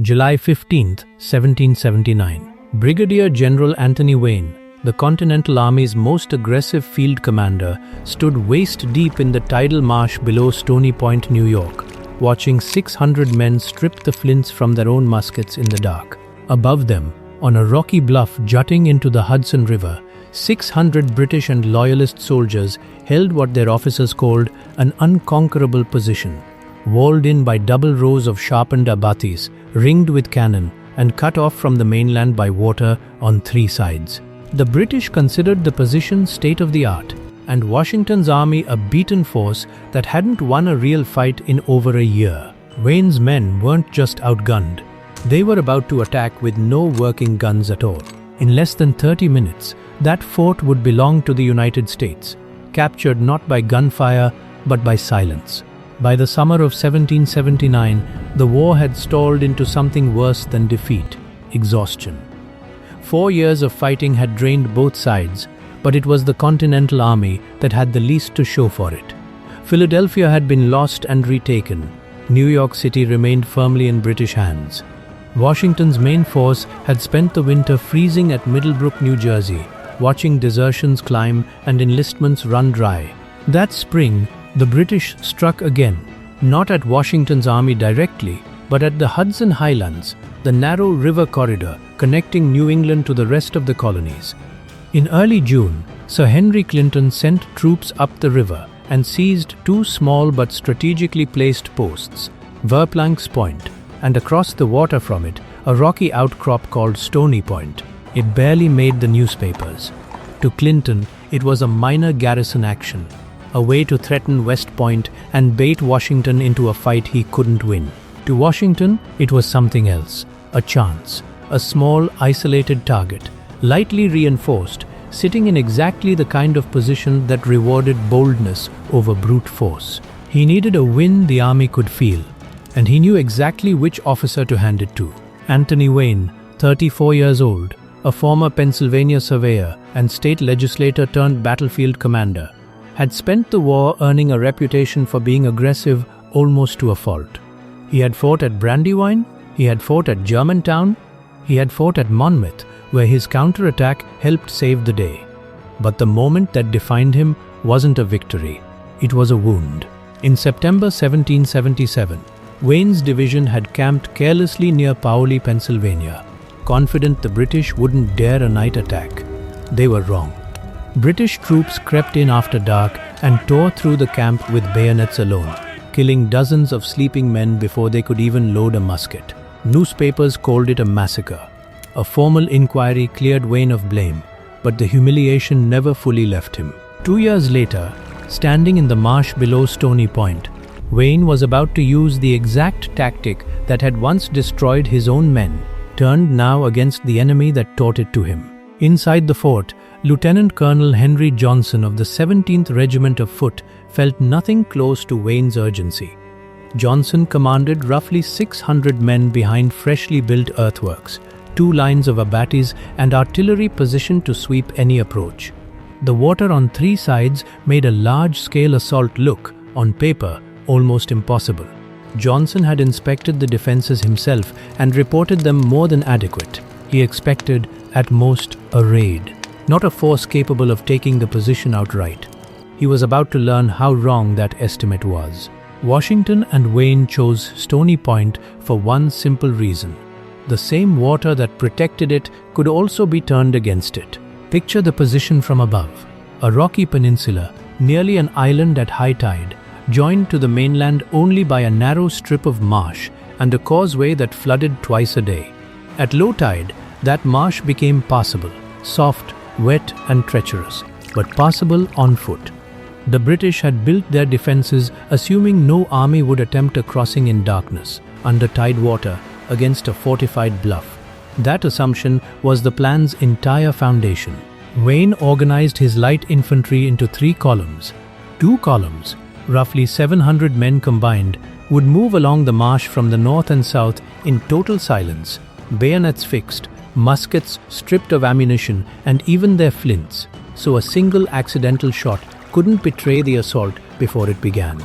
July 15, 1779. Brigadier General Anthony Wayne, the Continental Army's most aggressive field commander, stood waist-deep in the tidal marsh below Stony Point, New York, watching 600 men strip the flints from their own muskets in the dark. Above them, on a rocky bluff jutting into the Hudson River, 600 British and Loyalist soldiers held what their officers called an unconquerable position, walled in by double rows of sharpened abatis, ringed with cannon, and cut off from the mainland by water on three sides. The British considered the position state-of-the-art, and Washington's army a beaten force that hadn't won a real fight in over a year. Wayne's men weren't just outgunned. They were about to attack with no working guns at all. In less than 30 minutes, that fort would belong to the United States, captured not by gunfire but by silence. By the summer of 1779, the war had stalled into something worse than defeat: exhaustion. 4 years of fighting had drained both sides, but it was the Continental Army that had the least to show for it. Philadelphia had been lost and retaken. New York City remained firmly in British hands. Washington's main force had spent the winter freezing at Middlebrook, New Jersey, watching desertions climb and enlistments run dry. That spring, the British struck again, not at Washington's army directly, but at the Hudson Highlands, the narrow river corridor connecting New England to the rest of the colonies. In early June, Sir Henry Clinton sent troops up the river and seized two small but strategically placed posts, Verplank's Point, and across the water from it, a rocky outcrop called Stony Point. It barely made the newspapers. To Clinton, it was a minor garrison action, a way to threaten West Point and bait Washington into a fight he couldn't win. To Washington, it was something else, a chance, a small, isolated target, lightly reinforced, sitting in exactly the kind of position that rewarded boldness over brute force. He needed a win the army could feel, and he knew exactly which officer to hand it to. Anthony Wayne, 34 years old, a former Pennsylvania surveyor and state legislator turned battlefield commander, had spent the war earning a reputation for being aggressive almost to a fault. He had fought at Brandywine, he had fought at Germantown, he had fought at Monmouth, where his counterattack helped save the day. But the moment that defined him wasn't a victory, it was a wound. In September 1777, Wayne's division had camped carelessly near Paoli, Pennsylvania, confident the British wouldn't dare a night attack. They were wrong. British troops crept in after dark and tore through the camp with bayonets alone, killing dozens of sleeping men before they could even load a musket. Newspapers called it a massacre. A formal inquiry cleared Wayne of blame, but the humiliation never fully left him. 2 years later, standing in the marsh below Stony Point, Wayne was about to use the exact tactic that had once destroyed his own men, turned now against the enemy that taught it to him. Inside the fort, Lieutenant Colonel Henry Johnson of the 17th Regiment of Foot felt nothing close to Wayne's urgency. Johnson commanded roughly 600 men behind freshly built earthworks, 2 lines of abatis and artillery positioned to sweep any approach. The water on 3 sides made a large-scale assault look, on paper, almost impossible. Johnson had inspected the defenses himself and reported them more than adequate. He expected, at most, a raid, not a force capable of taking the position outright. He was about to learn how wrong that estimate was. Washington and Wayne chose Stony Point for one simple reason. The same water that protected it could also be turned against it. Picture the position from above. A rocky peninsula, nearly an island at high tide, joined to the mainland only by a narrow strip of marsh and a causeway that flooded twice a day. At low tide, that marsh became passable, soft, wet and treacherous, but passable on foot. The British had built their defenses assuming no army would attempt a crossing in darkness, under tide water, against a fortified bluff. That assumption was the plan's entire foundation. Wayne organized his light infantry into 3 columns. 2 columns, roughly 700 men combined, would move along the marsh from the north and south in total silence, bayonets fixed, muskets stripped of ammunition and even their flints, so a single accidental shot couldn't betray the assault before it began.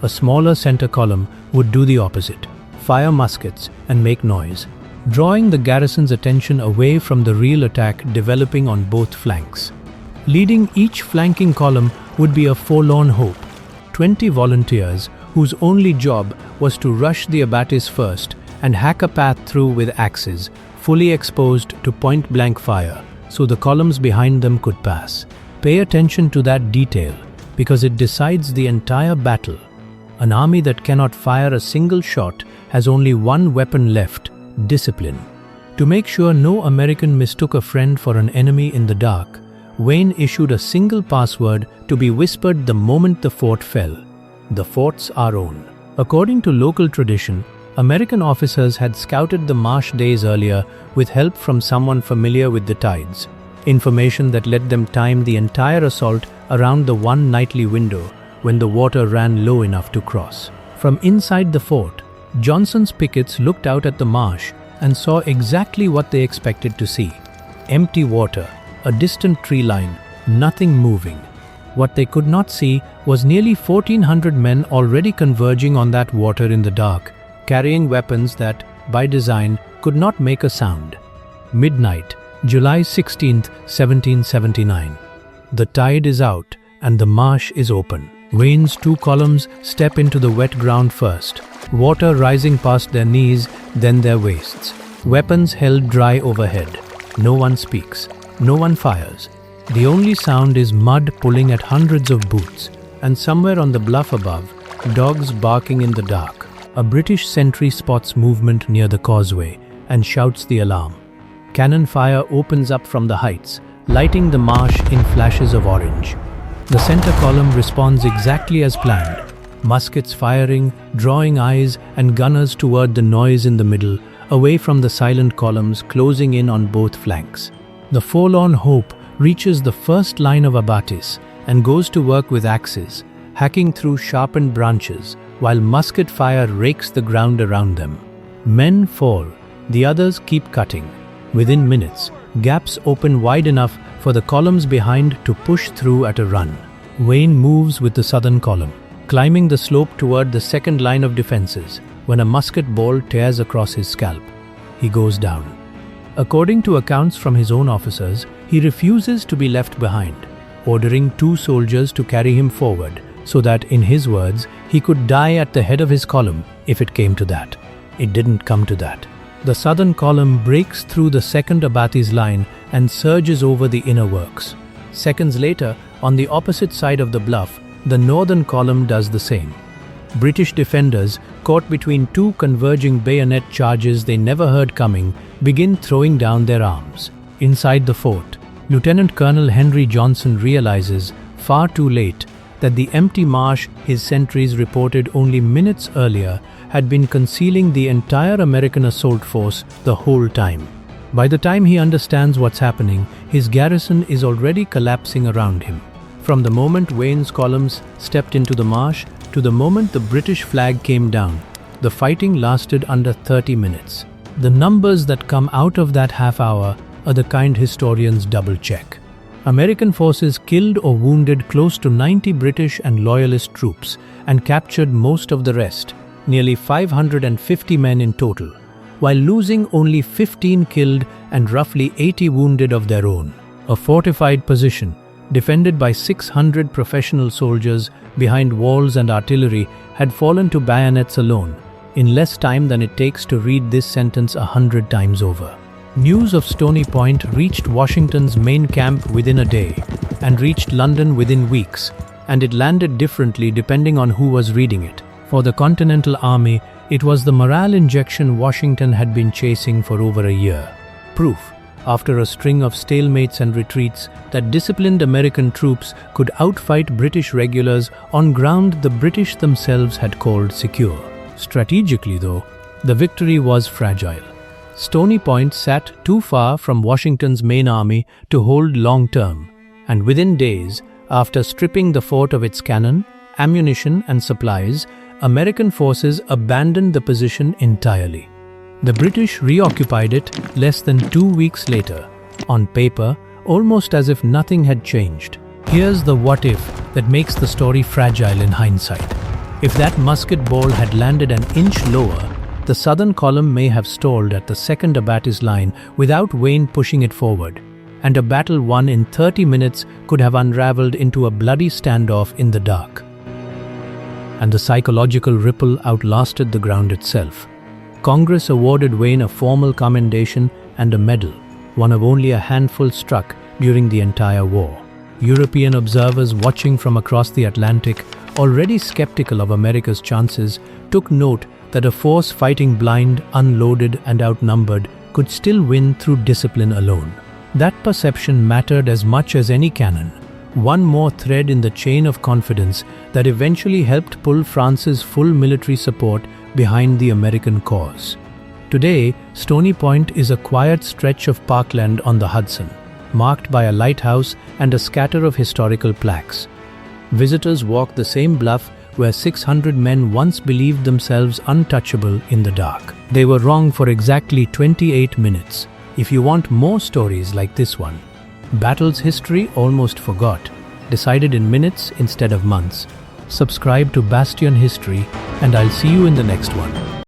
A smaller center column would do the opposite, fire muskets, and make noise, drawing the garrison's attention away from the real attack developing on both flanks. Leading each flanking column would be a forlorn hope, 20 volunteers whose only job was to rush the abatis first and hack a path through with axes, fully exposed to point-blank fire, so the columns behind them could pass. Pay attention to that detail, because it decides the entire battle. An army that cannot fire a single shot has only one weapon left: discipline. To make sure no American mistook a friend for an enemy in the dark, Wayne issued a single password to be whispered the moment the fort fell: "The fort's our own." According to local tradition, American officers had scouted the marsh days earlier with help from someone familiar with the tides, information that let them time the entire assault around the one nightly window when the water ran low enough to cross. From inside the fort, Johnson's pickets looked out at the marsh and saw exactly what they expected to see: empty water, a distant tree line, nothing moving. What they could not see was nearly 1,400 men already converging on that water in the dark, carrying weapons that, by design, could not make a sound. Midnight, July 16, 1779. The tide is out and the marsh is open. Wayne's two columns step into the wet ground first, water rising past their knees, then their waists. Weapons held dry overhead. No one speaks. No one fires. The only sound is mud pulling at hundreds of boots, and somewhere on the bluff above, dogs barking in the dark. A British sentry spots movement near the causeway and shouts the alarm. Cannon fire opens up from the heights, lighting the marsh in flashes of orange. The center column responds exactly as planned. Muskets firing, drawing eyes and gunners toward the noise in the middle, away from the silent columns closing in on both flanks. The forlorn hope reaches the first line of abatis and goes to work with axes, hacking through sharpened branches, while musket fire rakes the ground around them. Men fall, the others keep cutting. Within minutes, gaps open wide enough for the columns behind to push through at a run. Wayne moves with the southern column, climbing the slope toward the second line of defenses, when a musket ball tears across his scalp. He goes down. According to accounts from his own officers, he refuses to be left behind, ordering 2 soldiers to carry him forward, so that, in his words, he could die at the head of his column if it came to that. It didn't come to that. The southern column breaks through the second abatis line and surges over the inner works. Seconds later, on the opposite side of the bluff, the northern column does the same. British defenders, caught between 2 converging bayonet charges they never heard coming, begin throwing down their arms. Inside the fort, Lieutenant Colonel Henry Johnson realizes, far too late, that the empty marsh his sentries reported only minutes earlier had been concealing the entire American assault force the whole time. By the time he understands what's happening, his garrison is already collapsing around him. From the moment Wayne's columns stepped into the marsh to the moment the British flag came down, the fighting lasted under 30 minutes. The numbers that come out of that half hour are the kind historians double-check. American forces killed or wounded close to 90 British and Loyalist troops and captured most of the rest, nearly 550 men in total, while losing only 15 killed and roughly 80 wounded of their own. A fortified position, defended by 600 professional soldiers behind walls and artillery, had fallen to bayonets alone, in less time than it takes to read this sentence 100 times over. News of Stony Point reached Washington's main camp within a day, and reached London within weeks, and it landed differently depending on who was reading it. For the Continental Army, it was the morale injection Washington had been chasing for over a year. Proof, after a string of stalemates and retreats, that disciplined American troops could outfight British regulars on ground the British themselves had called secure. Strategically, though, the victory was fragile. Stony Point sat too far from Washington's main army to hold long-term, and within days, after stripping the fort of its cannon, ammunition and supplies, American forces abandoned the position entirely. The British reoccupied it less than 2 weeks later, on paper, almost as if nothing had changed. Here's the what-if that makes the story fragile in hindsight. If that musket ball had landed an inch lower, the southern column may have stalled at the second abattis line without Wayne pushing it forward, and a battle won in 30 minutes could have unraveled into a bloody standoff in the dark. And the psychological ripple outlasted the ground itself. Congress awarded Wayne a formal commendation and a medal, one of only a handful struck during the entire war. European observers watching from across the Atlantic, already skeptical of America's chances, took note that a force fighting blind, unloaded, and outnumbered could still win through discipline alone. That perception mattered as much as any cannon, one more thread in the chain of confidence that eventually helped pull France's full military support behind the American cause. Today, Stony Point is a quiet stretch of parkland on the Hudson, marked by a lighthouse and a scatter of historical plaques. Visitors walk the same bluff where 600 men once believed themselves untouchable in the dark. They were wrong for exactly 28 minutes. If you want more stories like this one, battles history almost forgot, decided in minutes instead of months, subscribe to Bastion History, and I'll see you in the next one.